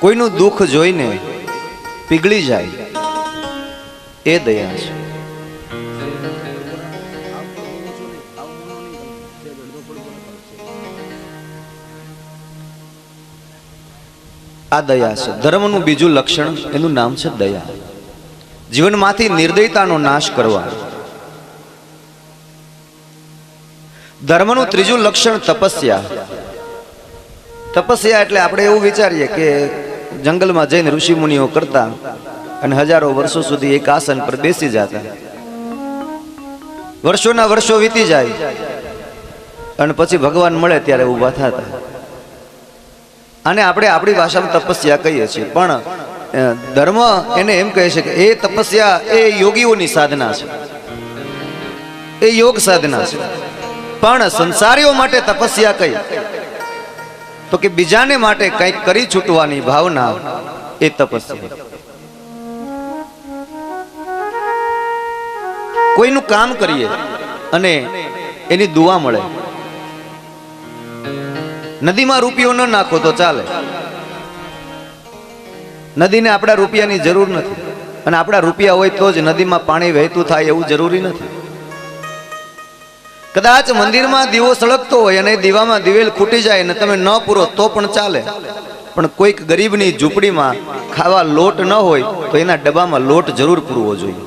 કોઈનું દુઃખ જોઈને પીગળી જાય એ દયા છે. આ દયા છે. ધર્મનું બીજું લક્ષણ એનું નામ છે દયા. જીવનમાંથી નિર્દયતાનો નાશ કરવા. ધર્મનું ત્રીજું લક્ષણ તપસ્યા. તપસ્યા એટલે આપણે એવું વિચારીએ કે જંગલમાં જઈને ઋષિ મુનિઓ કરતા અને હજારો વર્ષો સુધી એક આસન પર બેસી જતા. વર્ષોના વર્ષો વીતી જાય અને પછી ભગવાન મળે ત્યારે ઊભા થતા. અને આપણે આપણી ભાષામાં તપસ્યા કહીએ છીએ, પણ ધર્મ એને એમ કહે છે કે એ તપસ્યા એ યોગીઓની સાધના છે, એ યોગ સાધના છે. પણ સંસારીઓ માટે તપસ્યા કઈ? તો કે બીજાને માટે કંઈક કરી છૂટવાની ભાવના એ તપસ્યા. કોઈનું કામ કરીએ અને એની દુઆ મળે. નદીમાં રૂપિયો ન નાખો તો ચાલે. નદીને આપણા રૂપિયાની જરૂર નથી, અને આપણા રૂપિયા હોય તો જ નદીમાં પાણી વહેતું થાય એવું જરૂરી નથી. કદાચ મંદિરમાં દીવો સળગતો હોય અને દીવામાં દિવેલ ખૂટી જાય અને તમે ન પૂરો તો પણ ચાલે. પણ કોઈક ગરીબની ઝૂંપડીમાં ખાવા લોટ ન હોય તો એના ડબ્બામાં લોટ જરૂર પૂરવો જોઈએ.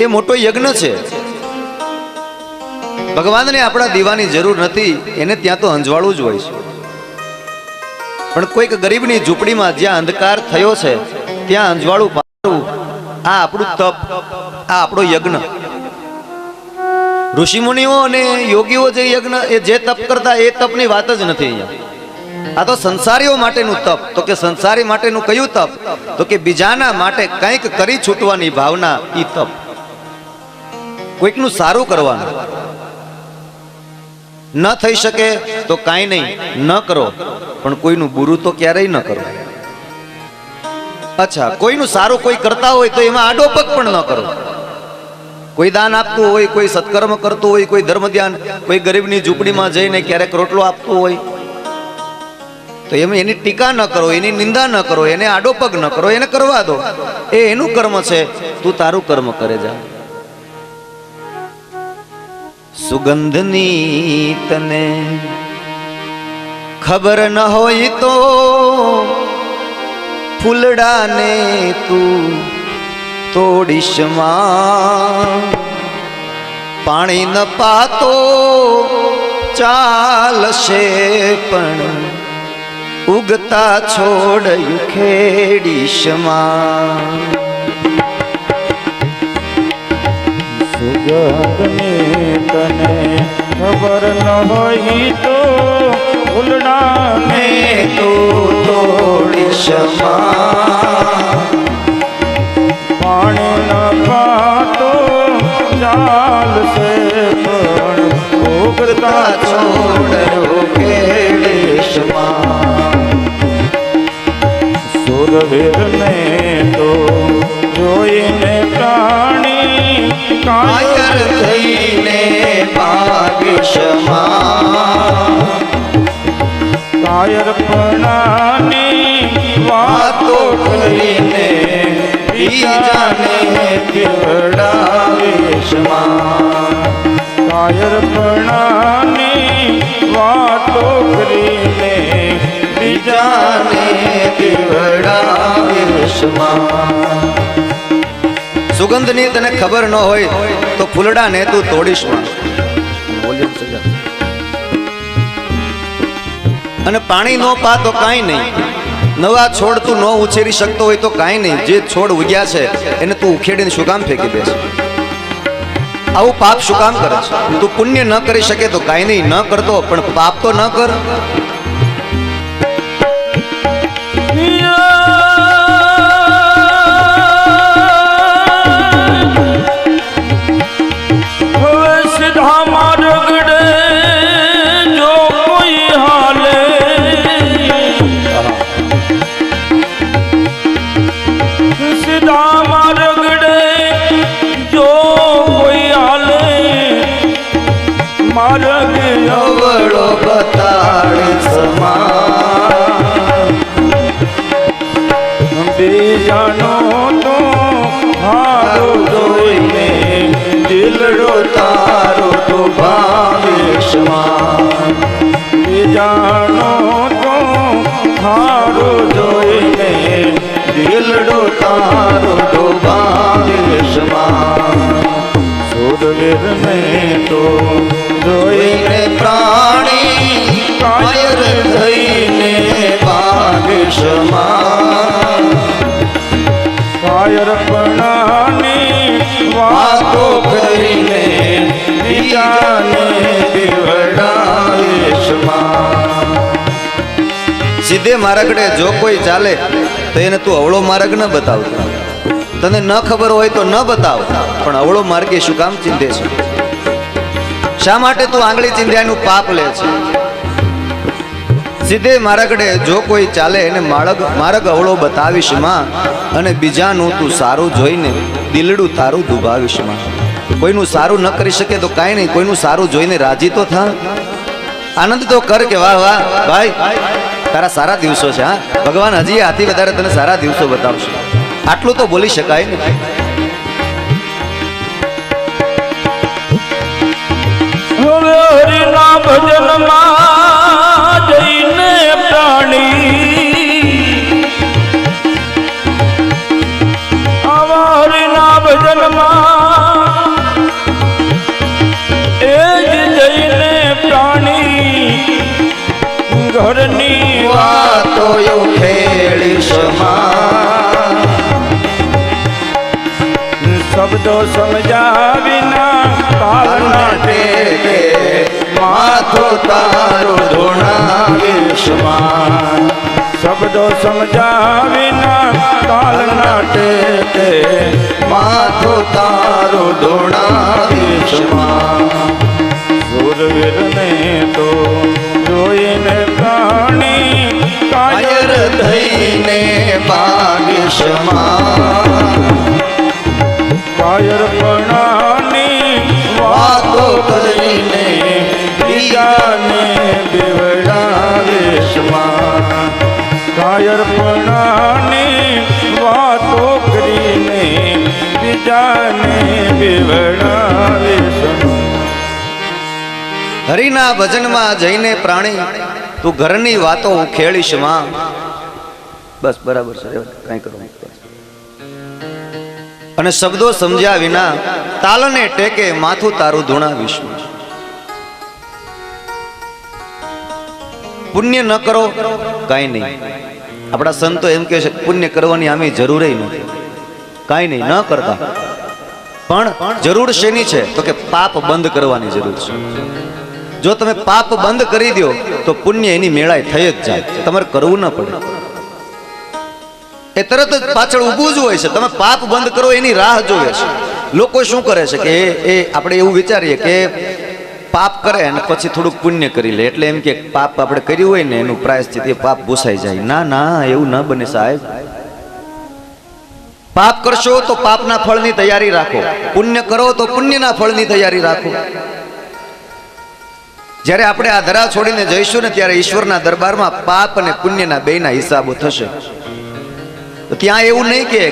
એ મોટો યજ્ઞ છે. ભગવાનને આપણા દીવાની જરૂર નથી, એને ત્યાં તો અંજવાળું જ હોય છે. પણ કોઈક ગરીબની ઝૂંપડીમાં જ્યાં અંધકાર થયો છે ત્યાં અંજવાળું પાડવું, આ આપણું તપ, આ આપણો યજ્ઞ. ઋષિમુનિઓ અને યોગીઓ જે યજ્ઞ એ જે તપ કરતા એ તપની વાત જ નથી અહીંયા. આ તો સંસારીઓ માટેનું તપ. તો કે સંસારી માટેનું કયું તપ? તો કે બીજાના માટે કંઈક કરી છૂટવાની ભાવના, ઈ તપ. કોઈકનું સારું કરવાનું. ન થઈ શકે તો કાંઈ નહીં, ન કરો, પણ કોઈનું બુરું તો ક્યારેય ન કરો. અચ્છા, કોઈનું સારું કોઈ કરતા હોય તો એમાં આડોપગ પણ ન કરો. કોઈ દાન આપતું હોય, કોઈ સત્કર્મ કરતું હોય, કોઈ ધર્મ ધ્યાન, કોઈ ગરીબની ઝૂંપડીમાં જઈને ક્યારેક રોટલો આપતું હોય તો એમાં એની ટીકા ન કરો, એની નિંદા ન કરો, એને આડોપગ ન કરો, એને કરવા દો. એ એનું કર્મ છે, તું તારું કર્મ કરે જા. સુગંધની તને ખબર ન હોય તો ફૂલડાને તું તોડીશ માં. પાણી ન પાતો ચાલશે પણ ઉગતા છોડ યુખેડીશ માં. સુગંધની તને ખબર ન હોય તો ફૂલડાને તું તોડીશ માં. પાણી ન પાતો ચાલશે પણ ઉગતા છોડ ઉકેડીશ માં. સુરવીરને તો જોઈને પ્રાણી કાયર થઈને ભાગીશ માં. કાયરપણાની વાતો કરીને બીજાને પીવડાવીશ માં. કાયરપણાની વાતો કરીને બીજાને પીવડાવીશ માં. સુગંધની તને ખબર ન હોય તો ફૂલડાને તું તોડીશ માં. અને પાણી ન પા તો કાંઈ નહીં. નવા છોડ તું ન ઉછેરી શકતો હોય તો કાંઈ નહીં. જે છોડ ઉગ્યા છે એને તું ઉખેડીને શું કામ ફેંકી દેશે? આવું પાપ શું કામ કરે છે? તું પુણ્ય ન કરી શકે તો કાંઈ નહીં, ન કરતો, પણ પાપ તો ન કર. માર્ગ અવળો બતાડી બીજાનો તો હારું જોઈને દિલડો તારો તો ભાવેશમાં બીજાનો તો હારું જોઈને દિલડો તારો તો ભાવેશમાં સુરવીરને તો જોઈને પ્રાણી કાયર થઈને ભાવેશમાં કાયરપણાની વાતો કરીને બીજાને બીવડાવેશમાં સીધે માર્ગડે જો કોઈ ચાલે તો એને તું અવળો માર્ગ ન બતાવતો. તને ન ખબર હોય તો ન બતાવ, પણ અવળો માર્ગ એ શું કામ ચીંધે છે? શા માટે તું આંગળી ચીંધ્યાનું પાપ લે છે? સીધે માર્ગડે જો કોઈ ચાલે એને માર્ગ અવળો બતાવીશ માં, અને બીજાનું તું સારું જોઈને દિલડું તારું દુભાવીશ માં. કોઈનું સારું ન કરી શકે તો કાંઈ નહીં, કોઈનું સારું જોઈને રાજી તો થા, આનંદ તો કર કે વાહ વાહ ભાઈ તારા સારા દિવસો છે. હા, ભગવાન હજી આથી વધારે તને સારા દિવસો બતાવશે, આટલું તો બોલી શકાય ને. હવે હરિના ભજનમાં જઈને પ્રાણી આવા હરિના ભજનમાં એ જ જઈને પ્રાણી ઘરની વાતો ખેડીશ માં, શબ્દો સમજાવીના તાલના ટેકે માથું તારું ધોણાવીશ માં. શબ્દો સમજાવીના તાલના ટેકે માથું તારું ધોણાવીશ માં. સુરવીરને તો જોઈને પ્રાણી કાયર થઈને ભાગીશ માં. કાયરપણાની વાતો કરીને બીજાને બીવડાવેશમાં. કાયરપણાની વાતો કરીને બીજાને બીવડાવેશમાં. હરિના ભજનમાં જઈને પ્રાણી તું ઘરની વાતો ખેડીશ માં. બસ બરાબર છે, કઈ કરો અને શબ્દો સમજ્યા વિના તાલને ટેકે માથું તારું ધૂણાવીશ. પુણ્ય ન કરો કાંઈ નહીં. આપણા સંતો એમ કહે છે પુણ્ય કરવાની આમે જરૂર નથી, કાંઈ નહીં, ન કરતા. પણ જરૂર શેની છે તો કે પાપ બંધ કરવાની જરૂર છે. જો તમે પાપ બંધ કરી દો તો પુણ્ય એની મેળાય થઈ જ જાય, તમારે કરવું ન પડે, એ તરત જ પાછળ ઊભું જ હોય છે. તમે પાપ બંધ કરો એની રાહ જોવે છે. લોકો શું કરે છે કે એ આપણે એવું વિચારીએ કે પાપ કરે અને પછી થોડુંક પુણ્ય કરી લે, એટલે એમ કે પાપ આપણે કર્યું હોય ને એનું પ્રાયશ્ચિત એ પાપ ભૂસાઈ જાય. ના ના, એવું ન બને સાહેબ. પાપ કરશો તો પાપના ફળની તૈયારી રાખો, પુણ્ય કરો તો પુણ્યના ફળની તૈયારી રાખો. જ્યારે આપણે આ ધરા છોડીને જઈશું ને ત્યારે ઈશ્વરના દરબારમાં પાપ અને પુણ્યના બેયના હિસાબો થશે. ત્યાં એવું નહીં કે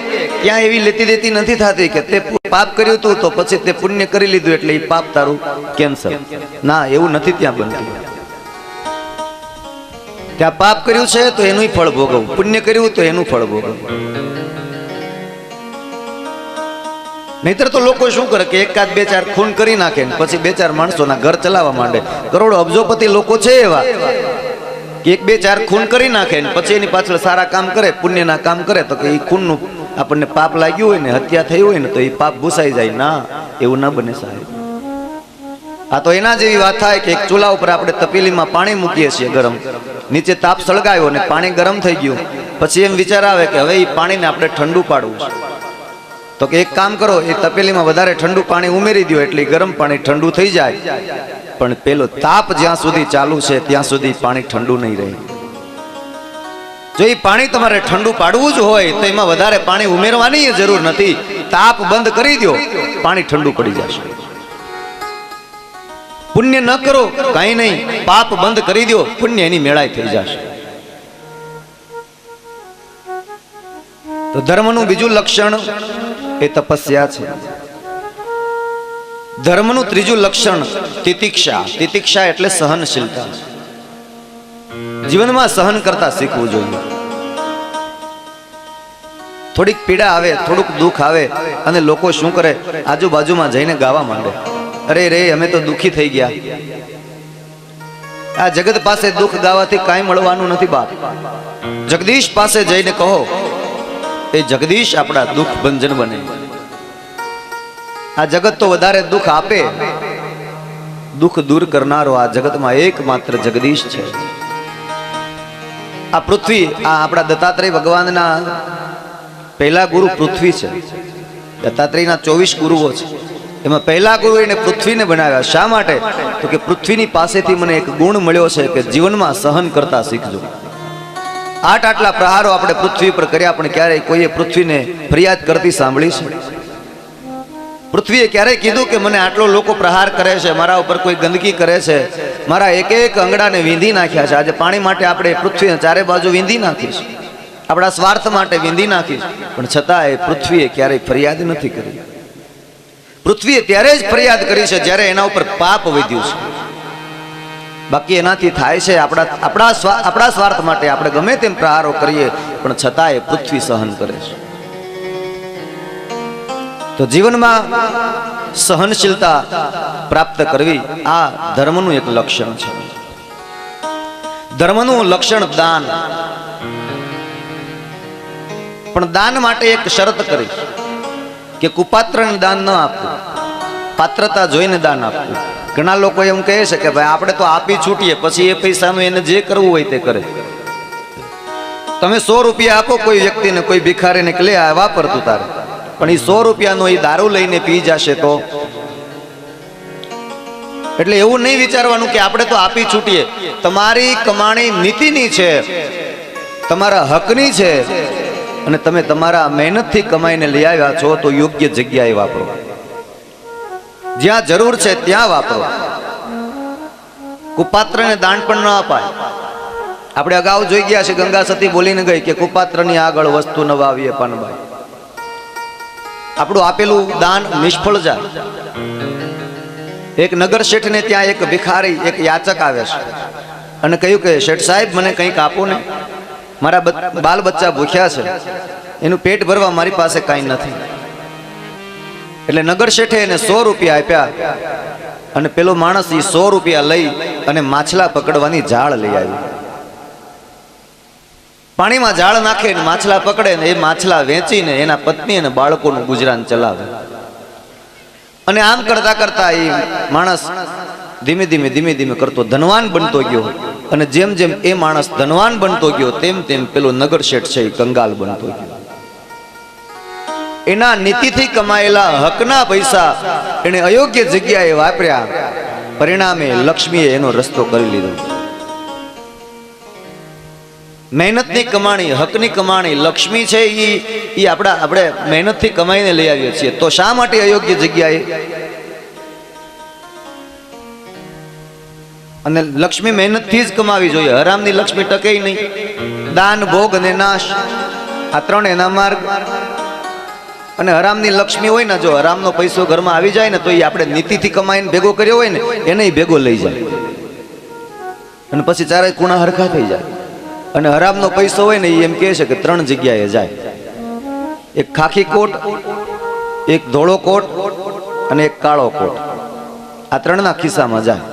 ત્યાં એવી લેતી દેતી નથી થતી કે તે પાપ કર્યું હતું તો પછી તે પુણ્ય કરી લીધું એટલે એ પાપ તારું કેન્સલ. ના, એવું નથી ત્યાં બનતું. ત્યાં પાપ કર્યું છે તો એનું ફળ ભોગવવું, પુણ્ય કર્યું તો એનું ફળ ભોગવવું. નહીતર તો લોકો શું કરે કે એકાદ બે ચાર ખૂન કરી નાખે ને પછી બે ચાર માણસોના ઘર ચલાવવા માંડે. કરોડો અબજોપતિ લોકો છે એવા કે એક બે ચાર ખૂન કરી નાખે ને પછી એની પાછળ સારા કામ કરે, પુણ્યના કામ કરે તો કે એ ખૂનનું આપણને પાપ લાગ્યું હોય ને હત્યા થઈ હોય ને તો એ પાપ ભૂસાઈ જાય. ના, એવું ના બને સાહેબ. આ તો એના જેવી વાત થાય કે એક ચૂલા ઉપર આપણે તપેલીમાં પાણી મૂકીએ છીએ ગરમ, નીચે તાપ સળગાવ્યો ને પાણી ગરમ થઈ ગયું, પછી એમ વિચાર આવે કે હવે એ પાણીને આપણે ઠંડુ પાડવું છે. તો કે એક કામ કરો, એ તપેલીમાં વધારે ઠંડુ પાણી ઉમેરી દો એટલે ગરમ પાણી ઠંડુ થઈ જાય, પણ પેલો તાપ જ્યાં સુધી ચાલુ છે ત્યાં સુધી પાણી ઠંડુ નહીં રહે. જો એ પાણી તમારે ઠંડુ પાડવું જ હોય તો એમાં વધારે પાણી ઉમેરવાની જરૂર નથી. તાપ બંધ કરી દો, પાણી ઠંડુ પડી જશે. પુણ્ય ન કરો કાંઈ નહીં, પાપ બંધ કરી દો, પુણ્ય એની મેળાય થઈ જશે. તો ધર્મનું બીજું લક્ષણ એ તપસ્યા છે. ધર્મનું ત્રીજું લક્ષણ તિતિક્ષા. તિતિક્ષા એટલે સહનશીલતા. જીવનમાં સહન કરતા શીખવું જોઈએ. થોડીક પીડા આવે, થોડુંક દુઃખ આવે અને લોકો શું કરે, આજુબાજુમાં જઈને ગાવા માંડે, અરે રે અમે તો દુઃખી થઈ ગયા. આ જગત પાસે દુઃખ ગાવાથી કાંઈ મળવાનું નથી બાપ. જગદીશ પાસે જઈને કહો, એ જગદીશ આપણા દુઃખ ભંજન બને. આ જગત તો વધારે દુઃખ આપે, દુઃખ દૂર કરનારો આ જગતમાં એકમાત્ર જગદીશ છે. આ પૃથ્વી, આ આપણા દત્તાત્રેય ભગવાનના પહેલા ગુરુ પૃથ્વી છે. દત્તાત્રેયના 24 ગુરુઓ છે, એમાં પહેલા ગુરુ એને પૃથ્વીને બનાવ્યા. શા માટે? તો કે પૃથ્વીની પાસેથી મને એક ગુણ મળ્યો છે કે જીવનમાં સહન કરતા શીખજો. આટલા પ્રહારો આપણે પૃથ્વી પર કર્યા, પણ ક્યારેય કોઈએ પૃથ્વીને ફરિયાદ કરતી સાંભળી છે? પૃથ્વીએ ક્યારેય કીધું કે મને આટલો લોકો પ્રહાર કરે છે, મારા ઉપર કોઈ ગંદકી કરે છે, મારા એક એક અંગડાને વીંધી નાખ્યા છે? આજે પાણી માટે આપણે પૃથ્વીને ચારે બાજુ વીંધી નાખીશું, આપણા સ્વાર્થ માટે વીંધી નાખીશું, પણ છતાં એ પૃથ્વીએ ક્યારેય ફરિયાદ નથી કરી. પૃથ્વીએ ત્યારે જ ફરિયાદ કરી છે જ્યારે એના ઉપર પાપ વધ્યું છે. બાકી એનાથી થાય છે આપણા સ્વાર્થ માટે આપણે ગમે તેમ પ્રહારો કરીએ, પણ છતાં એ પૃથ્વી સહન કરે છે. તો જીવનમાં સહનશીલતા પ્રાપ્ત કરવી આ ધર્મનું એક લક્ષણ છે. ધર્મનું લક્ષણ દાન. પણ દાન માટે એક શરત કરી કે કુપાત્રને દાન ન આપવું, પાત્રતા જોઈને દાન આપવું. ઘણા લોકો એમ કહે છે કે ભાઈ આપણે તો આપી છૂટીએ, પછી એ પૈસાનું એને જે કરવું હોય તે કરે. તમે 100 રૂપિયા આપો કોઈ વ્યક્તિને, કોઈ ભિખારીને, કે લે આ વાપર તું તારે, પણ એ 100 રૂપિયાનો એ દારૂ લઈને પી જશે તો? એટલે એવું નહીં વિચારવાનું કે આપણે તો આપી છૂટીએ. તમારી કમાણી નીતિની છે, તમારા હકની છે, અને તમે તમારા મહેનતથી કમાઈને લઈ આવ્યા છો તો યોગ્ય જગ્યાએ વાપરો, જ્યાં જરૂર છે ત્યાં વાપરો. કુપાત્રને દાન પણ ન અપાય. આપણે અગાઉ જોઈ ગયા છે, ગંગા સતી બોલીને ગઈ કે કુપાત્રની આગળ વસ્તુ ન વાવીએ પાનબાઈ. આપણું આપેલું દાન નિષ્ફળ જાય. એક નગર શેઠને ત્યાં એક ભિખારી, એક યાચક આવે છે અને કહ્યું કે શેઠ સાહેબ મને કંઈક આપો ને, મારા બાલ બચ્ચા ભૂખ્યા છે, એનું પેટ ભરવા મારી પાસે કાંઈ નથી. એટલે નગર શેઠે એને 100 રૂપિયા આપ્યા અને પેલો માણસ એ 100 રૂપિયા લઈ અને માછલા પકડવાની જાળ લઈ આવ્યો. પાણીમાં જાળ નાખે ને માછલા પકડે ને એ માછલા વેચીને એના પત્ની અને બાળકોનું ગુજરાન ચલાવે. અને આમ કરતા કરતા એ માણસ ધીમે ધીમે કરતો ધનવાન બનતો ગયો. અને જેમ જેમ એ માણસ ધનવાન બનતો ગયો તેમ તેમ પેલો નગર શેઠ છે એ કંગાલ બનતો ગયો. એના નીતિથી કમાયેલા હકના પૈસા એને અયોગ્ય જગ્યાએ વાપર્યા, પરિણામે લક્ષ્મીએ એનો રસ્તો કરી લીધો. મહેનતની કમાણી, હકની કમાણી, લક્ષ્મી છે એ આપણે મહેનતથી કમાઈને લઈ આવીએ છીએ, તો શા માટે અયોગ્ય જગ્યાએ? અને લક્ષ્મી મહેનતથી જ કમાવી જોઈએ. હરામની લક્ષ્મી ટકે નહીં. દાન, ભોગ અને નાશ આ 3 એના માર્ગ. અને હરામની લક્ષ્મી હોય ને, જો હરામનો પૈસો ઘરમાં આવી જાય ને તો એ આપણે નીતિથી કમાઈને ભેગો કર્યો હોય ને એને ભેગો લઈ જાય અને પછી ચારે ખૂણા હરખા થઈ જાય. અને હરામનો પૈસો હોય ને એ એમ કહે છે કે 3 જગ્યાએ જાય. એક ખાખી કોટ, એક ધોળો કોટ અને એક કાળો કોટ. આ 3ના ખિસ્સામાં જાય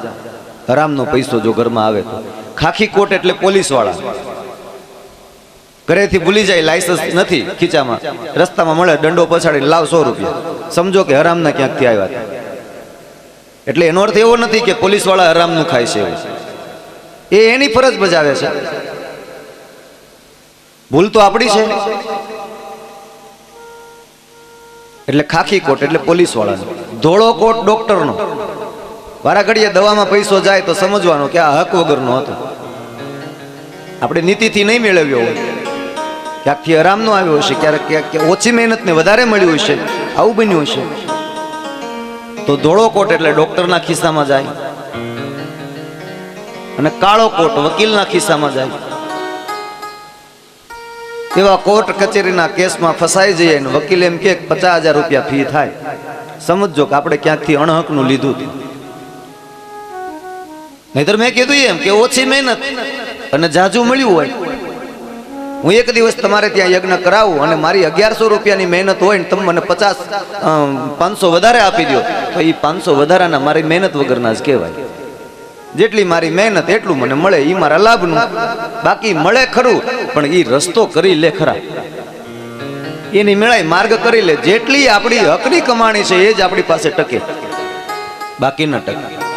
હરામનો પૈસો જો ઘરમાં આવે તો. ખાખી કોટ એટલે પોલીસ વાળા, ઘરેથી ભૂલી જાય, લાયસન્સ નથી ખીચામાં, રસ્તામાં મળે દંડો પછાડીને લાવ 100 રૂપિયા, સમજો કે હરામના ક્યાંકથી આવ્યા. એટલે એનો અર્થ એવો નથી કે પોલીસ વાળા હરામનું ખાય છે, એ એની ફરજ બજાવે છે. ભૂલ તો આપણી છે. એટલે ખાખી કોટ એટલે પોલીસ વાળાનો, ધોળો કોટ ડોક્ટરનો. વારા ઘડીએ દવામાં પૈસો જાય તો સમજવાનો કે આ હક વગરનો હતો, આપણે નીતિથી નહીં મેળવ્યો હોય, ક્યાંકથી હરામનો આવ્યો હશે, ક્યારેક ઓછી મહેનતને વધારે મળ્યું હશે, આવું બન્યું હશે. તો ધોળો કોટ એટલે ડોક્ટરના ખિસ્સામાં જાય અને કાળો કોટ વકીલના ખિસ્સામાં જાય. એવા કોર્ટ કચેરીના કેસમાં ફસાઈ જઈએ ને વકીલ એમ કે 50,000 રૂપિયા ફી થાય, સમજો કે આપણે ક્યાંકથી અણહકનું લીધું હતું. નહીતર મેં કીધું એમ કે ઓછી મહેનત અને જાજુ મળ્યું હોય. હું એક દિવસ તમારે ત્યાં યજ્ઞ કરાવું અને મારી 1100 રૂપિયાની મહેનત હોય ને તમે મને 500 વધારે આપી દો, તો એ 500 વધારાના મારી મહેનત વગરના જ કહેવાય. જેટલી મારી મહેનત એટલું મને મળે, એ મારા લાભનું. બાકી મળે ખરું, પણ એ રસ્તો કરી લે ખરા, એની મેળાય માર્ગ કરી લે. જેટલી આપણી હકની કમાણી છે એ જ આપણી પાસે ટકે, બાકી ન ટકે.